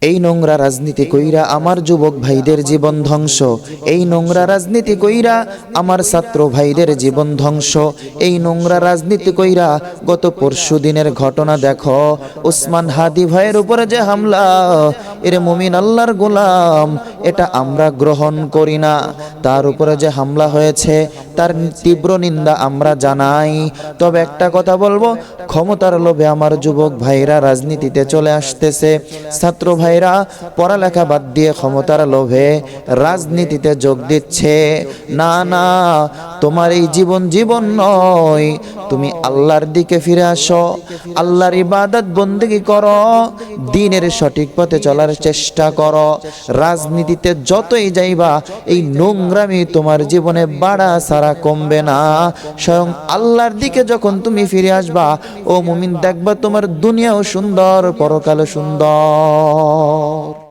এই নোংরা রাজনীতি কইরা আমার যুবক ভাইদের জীবন ধ্বংস, এই নোংরা রাজনীতি কইরা আমার ছাত্র ভাইদের জীবন ধ্বংস, এই নোংরা রাজনীতি কইরা গত পরশু দিনের ঘটনা দেখো, উসমান হাদি ভাইয়ের উপরে যে হামলা, এর মুমিন আল্লাহর গোলাম, এটা আমরা গ্রহণ করি না। তার উপরে যে হামলা হয়েছে তার তীব্র নিন্দা আমরা জানাই। তবে একটা কথা বলবো, ক্ষমতার লোভে আমার যুবক ভাইরা রাজনীতিতে চলে আসতেছে, ছাত্র ভাইরা পড়ালেখা বাদ দিয়ে ক্ষমতার লোভে রাজনীতিতে যোগ দিচ্ছে। না না, তোমার এই জীবন জীবন নয়, তুমি আল্লাহর দিকে ফিরে আসো, আল্লাহর ইবাদত বন্দেগী করো, দ্বীনের সঠিক পথে চলার চেষ্টা করো। রাজনীতিতে যতই যাইবা এই নোংরামি তোমার জীবনে বাড়া ছাড়া কমবে না। স্বয়ং আল্লাহর দিকে যখন তুমি ফিরে আসবা, ও মুমিন, দেখবা তোমার দুনিয়াও সুন্দর, পরকালও সুন্দর।